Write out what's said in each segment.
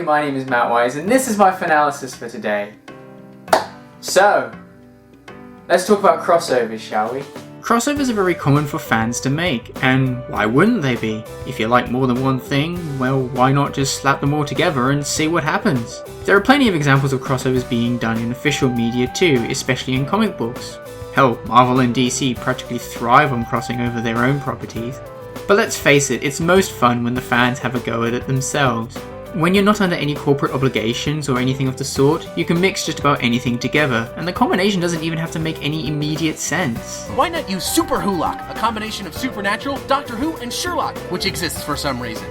everybody, my name is Mattwise, and this is my Fanalysis for today. So, let's talk about crossovers, shall we? Crossovers are very common for fans to make, and why wouldn't they be? If you like more than one thing, well, why not just slap them all together and see what happens? There are plenty of examples of crossovers being done in official media too, especially in comic books. Hell, Marvel and DC practically thrive on crossing over their own properties. But let's face it, it's most fun when the fans have a go at it themselves. When you're not under any corporate obligations or anything of the sort, you can mix just about anything together, and the combination doesn't even have to make any immediate sense. Why not use Super Wholock, a combination of Supernatural, Doctor Who, and Sherlock, which exists for some reason?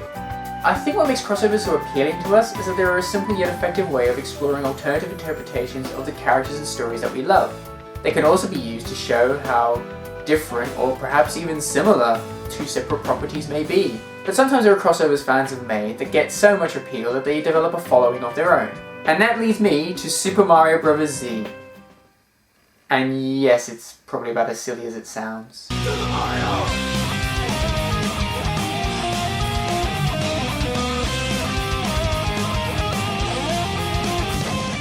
I think what makes crossovers so appealing to us is that they are a simple yet effective way of exploring alternative interpretations of the characters and stories that we love. They can also be used to show how different, or perhaps even similar, two separate properties may be. But sometimes there are crossovers fans have made that get so much appeal that they develop a following of their own. And that leads me to Super Mario Bros. Z. And yes, it's probably about as silly as it sounds.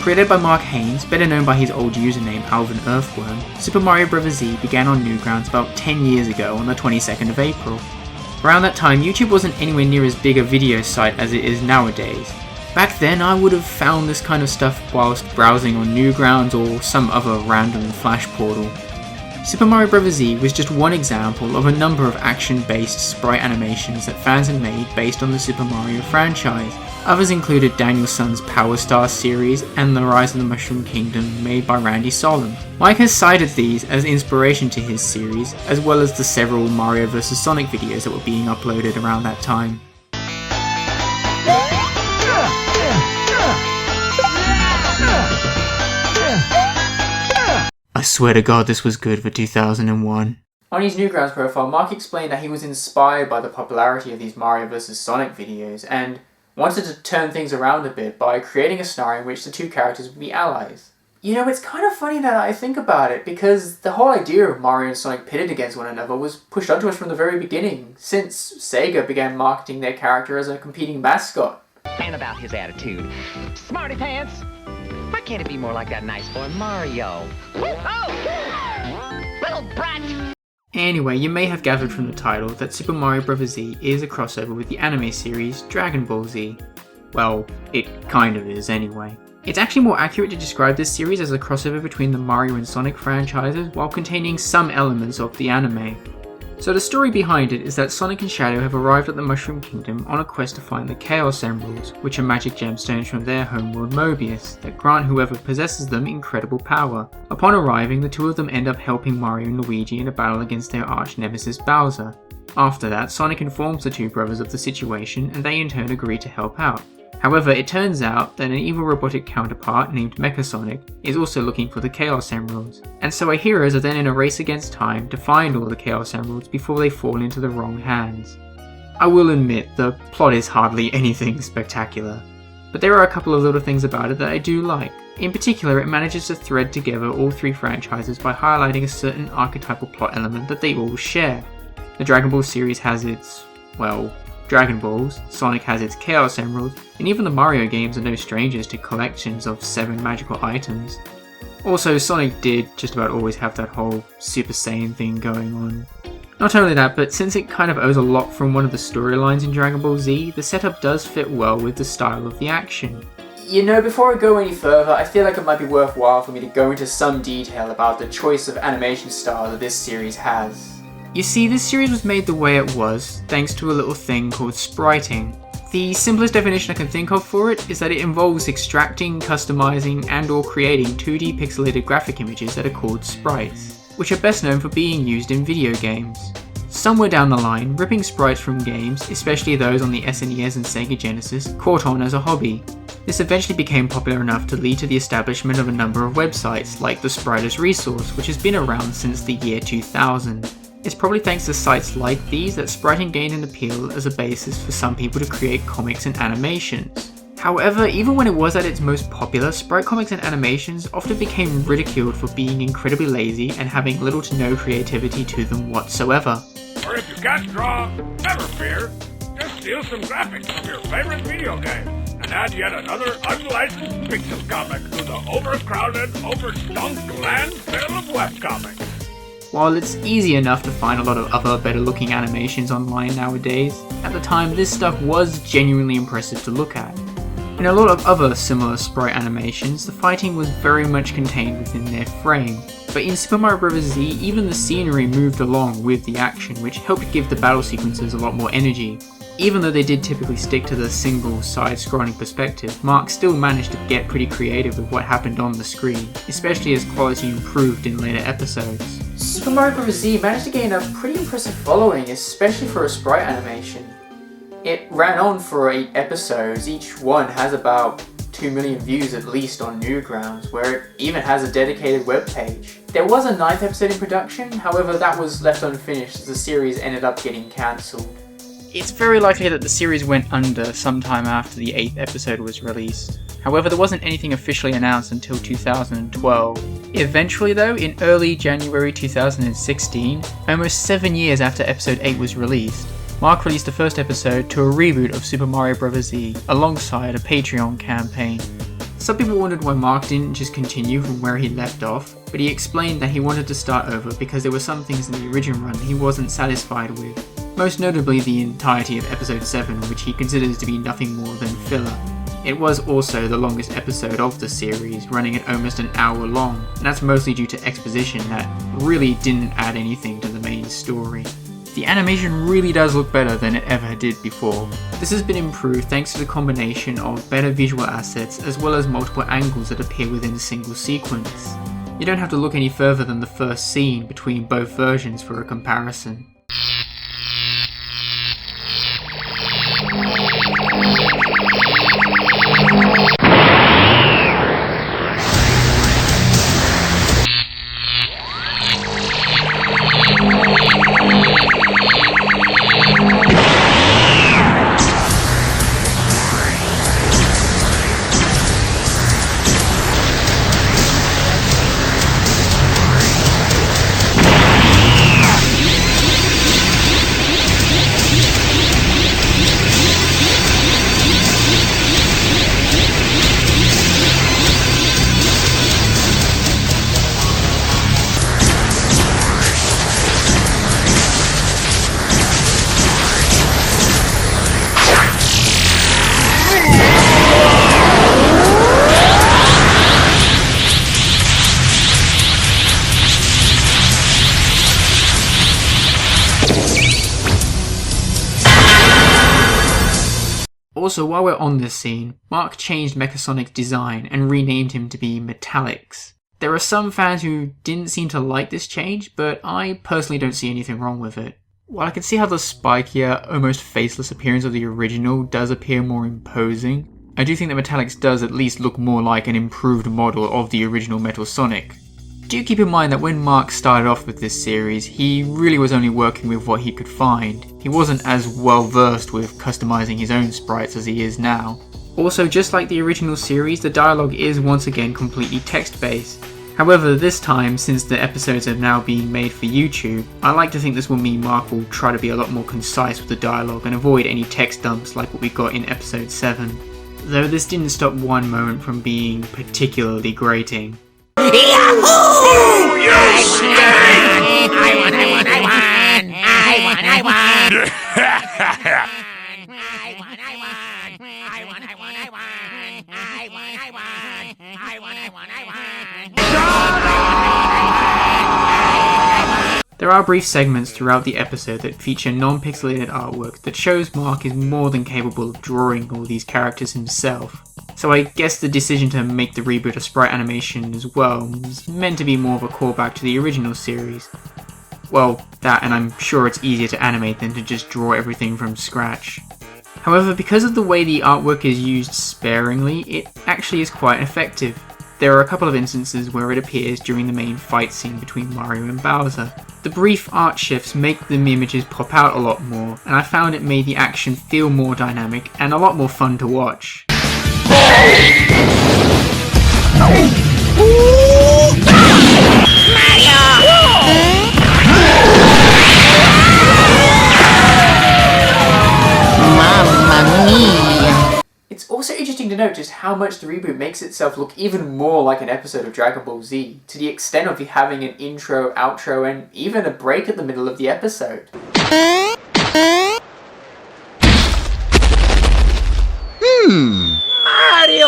Created by Mark Haynes, better known by his old username alvin-earthworm, Super Mario Bros. Z began on Newgrounds about 10 years ago on the 22nd of April. Around that time, YouTube wasn't anywhere near as big a video site as it is nowadays. Back then, I would have found this kind of stuff whilst browsing on Newgrounds or some other random flash portal. Super Mario Bros. Z was just one example of a number of action-based sprite animations that fans had made based on the Super Mario franchise. Others included Daniel-san's Power Star series and The Rise of the Mushroom Kingdom made by Randy Solomon. Mike has cited these as inspiration to his series, as well as the several Mario vs Sonic videos that were being uploaded around that time. I swear to God this was good for 2001. On his Newgrounds profile, Mark explained that he was inspired by the popularity of these Mario vs Sonic videos and wanted to turn things around a bit by creating a scenario in which the two characters would be allies. You know, it's kind of funny now that I think about it, because the whole idea of Mario and Sonic pitted against one another was pushed onto us from the very beginning, since Sega began marketing their character as a competing mascot. And about his attitude. Smarty pants! Why can't it be more like that nice boy Mario? Oh! Little brat! Anyway, you may have gathered from the title that Super Mario Bros. Z is a crossover with the anime series Dragon Ball Z. Well, it kind of is anyway. It's actually more accurate to describe this series as a crossover between the Mario and Sonic franchises while containing some elements of the anime. So the story behind it is that Sonic and Shadow have arrived at the Mushroom Kingdom on a quest to find the Chaos Emeralds, which are magic gemstones from their homeworld Mobius, that grant whoever possesses them incredible power. Upon arriving, the two of them end up helping Mario and Luigi in a battle against their arch-nemesis Bowser. After that, Sonic informs the two brothers of the situation, and they in turn agree to help out. However, it turns out that an evil robotic counterpart named Mecha Sonic is also looking for the Chaos Emeralds, and so our heroes are then in a race against time to find all the Chaos Emeralds before they fall into the wrong hands. I will admit, the plot is hardly anything spectacular, but there are a couple of little things about it that I do like. In particular, it manages to thread together all three franchises by highlighting a certain archetypal plot element that they all share. The Dragon Ball series has its, well, Dragon Balls, Sonic has its Chaos Emeralds, and even the Mario games are no strangers to collections of 7 magical items. Also, Sonic did just about always have that whole Super Saiyan thing going on. Not only that, but since it kind of owes a lot from one of the storylines in Dragon Ball Z, the setup does fit well with the style of the action. You know, before I go any further, I feel like it might be worthwhile for me to go into some detail about the choice of animation style that this series has. You see, this series was made the way it was thanks to a little thing called spriting. The simplest definition I can think of for it is that it involves extracting, customizing, and or creating 2D pixelated graphic images that are called sprites, which are best known for being used in video games. Somewhere down the line, ripping sprites from games, especially those on the SNES and Sega Genesis, caught on as a hobby. This eventually became popular enough to lead to the establishment of a number of websites, like the Spriters Resource, which has been around since the year 2000. It's probably thanks to sites like these that spriting gained an appeal as a basis for some people to create comics and animations. However, even when it was at its most popular, sprite comics and animations often became ridiculed for being incredibly lazy and having little to no creativity to them whatsoever. Or if you can't draw, never fear. Just steal some graphics from your favorite video game, and and add yet another unlicensed pixel comic to the overcrowded, overstunk landfill of webcomics. While it's easy enough to find a lot of other better looking animations online nowadays, at the time this stuff was genuinely impressive to look at. In a lot of other similar sprite animations, the fighting was very much contained within their frame, but in Super Mario Bros. Z, even the scenery moved along with the action, which helped give the battle sequences a lot more energy. Even though they did typically stick to the single side-scrolling perspective, Mark still managed to get pretty creative with what happened on the screen, especially as quality improved in later episodes. Super Mario Bros. Z managed to gain a pretty impressive following, especially for a sprite animation. It ran on for 8 episodes, each one has about 2 million views at least on Newgrounds, where it even has a dedicated webpage. There was a 9th episode in production, however that was left unfinished as the series ended up getting cancelled. It's very likely that the series went under sometime after the 8th episode was released. However, there wasn't anything officially announced until 2012. Eventually though, in early January 2016, almost 7 years after episode 8 was released, Mark released the first episode to a reboot of Super Mario Bros. Z alongside a Patreon campaign. Some people wondered why Mark didn't just continue from where he left off, but he explained that he wanted to start over because there were some things in the original run that he wasn't satisfied with. Most notably the entirety of episode 7, which he considers to be nothing more than filler. It was also the longest episode of the series, running at almost an hour long, and that's mostly due to exposition that really didn't add anything to the main story. The animation really does look better than it ever did before. This has been improved thanks to the combination of better visual assets as well as multiple angles that appear within a single sequence. You don't have to look any further than the first scene between both versions for a comparison. Also, while we're on this scene, Mark changed Mecha Sonic's design and renamed him to be Metallics. There are some fans who didn't seem to like this change, but I personally don't see anything wrong with it. While I can see how the spikier, almost faceless appearance of the original does appear more imposing, I do think that Metallics does at least look more like an improved model of the original Metal Sonic. Do keep in mind that when Mark started off with this series, he really was only working with what he could find. He wasn't as well versed with customizing his own sprites as he is now. Also, just like the original series, the dialogue is once again completely text-based. However, this time, since the episodes are now being made for YouTube, I like to think this will mean Mark will try to be a lot more concise with the dialogue and avoid any text dumps like what we got in episode 7. Though this didn't stop one moment from being particularly grating. Yahoo! Yes! There are brief segments throughout the episode that feature non-pixelated artwork that shows Mark is more than capable of drawing all these characters himself. So I guess the decision to make the reboot a sprite animation as well was meant to be more of a callback to the original series. Well, that, and I'm sure it's easier to animate than to just draw everything from scratch. However, because of the way the artwork is used sparingly, it actually is quite effective. There are a couple of instances where it appears during the main fight scene between Mario and Bowser. The brief art shifts make the images pop out a lot more, and I found it made the action feel more dynamic and a lot more fun to watch. It's Also interesting to note just how much the reboot makes itself look even more like an episode of Dragon Ball Z, to the extent of having an intro, outro, and even a break at the middle of the episode. Mario!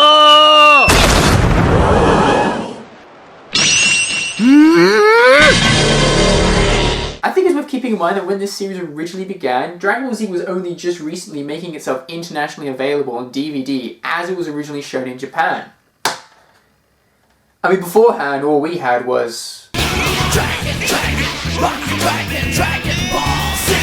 I think it's worth keeping in mind that when this series originally began, Dragon Ball Z was only just recently making itself internationally available on DVD as it was originally shown in Japan. I mean, beforehand, all we had was... Dragon Ball Z!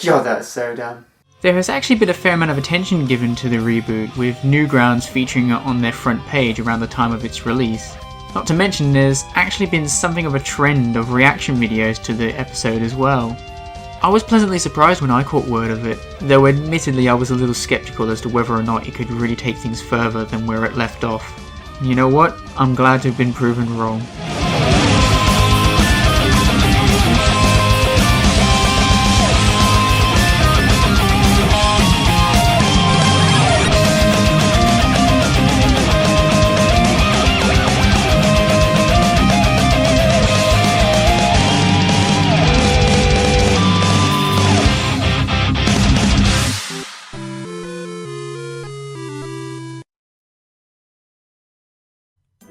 God, that's so dumb. There has actually been a fair amount of attention given to the reboot, with Newgrounds featuring it on their front page around the time of its release. Not to mention there's actually been something of a trend of reaction videos to the episode as well. I was pleasantly surprised when I caught word of it, though admittedly I was a little skeptical as to whether or not it could really take things further than where it left off. You know what? I'm glad to have been proven wrong.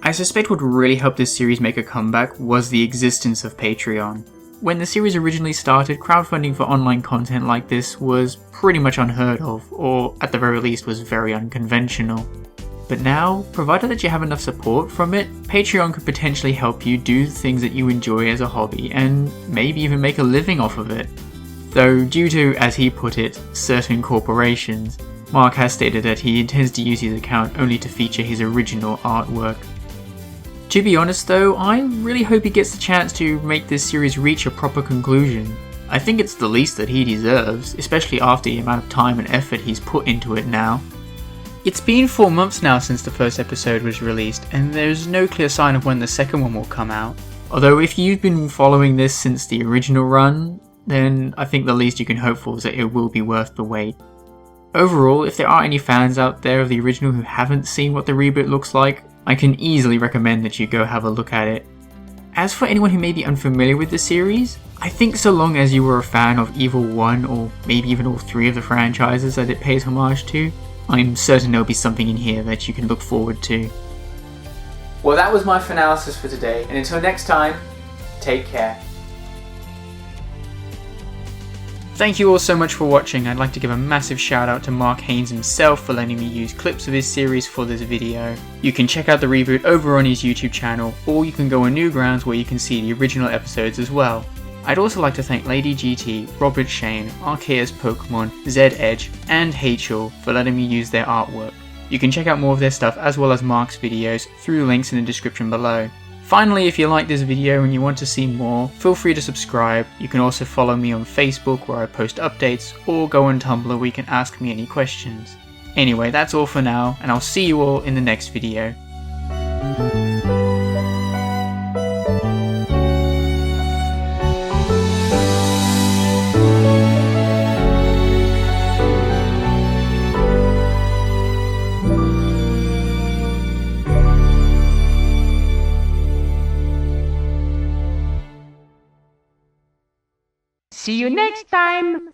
I suspect what really helped this series make a comeback was the existence of Patreon. When the series originally started, crowdfunding for online content like this was pretty much unheard of, or at the very least was very unconventional. But now, provided that you have enough support from it, Patreon could potentially help you do things that you enjoy as a hobby, and maybe even make a living off of it. Though due to, as he put it, certain corporations, Mark has stated that he intends to use his account only to feature his original artwork. To be honest though, I really hope he gets the chance to make this series reach a proper conclusion. I think it's the least that he deserves, especially after the amount of time and effort he's put into it now. It's been 4 months now since the first episode was released, and there's no clear sign of when the second one will come out. Although if you've been following this since the original run, then I think the least you can hope for is that it will be worth the wait. Overall, if there are any fans out there of the original who haven't seen what the reboot looks like, I can easily recommend that you go have a look at it. As for anyone who may be unfamiliar with the series, I think so long as you were a fan of either one or maybe even all 3 of the franchises that it pays homage to, I'm certain there'll be something in here that you can look forward to. Well, that was my Fanalysis for today, and until next time, take care. Thank you all so much for watching. I'd like to give a massive shout out to Mark Haynes himself for letting me use clips of his series for this video. You can check out the reboot over on his YouTube channel, or you can go on Newgrounds where you can see the original episodes as well. I'd also like to thank Lady GT, Robert Shane, Arceus Pokemon, Zed Edge, and Hachel for letting me use their artwork. You can check out more of their stuff as well as Mark's videos through links in the description below. Finally, if you like this video and you want to see more, feel free to subscribe. You can also follow me on Facebook where I post updates, or go on Tumblr where you can ask me any questions. Anyway, that's all for now, and I'll see you all in the next video. See you next time.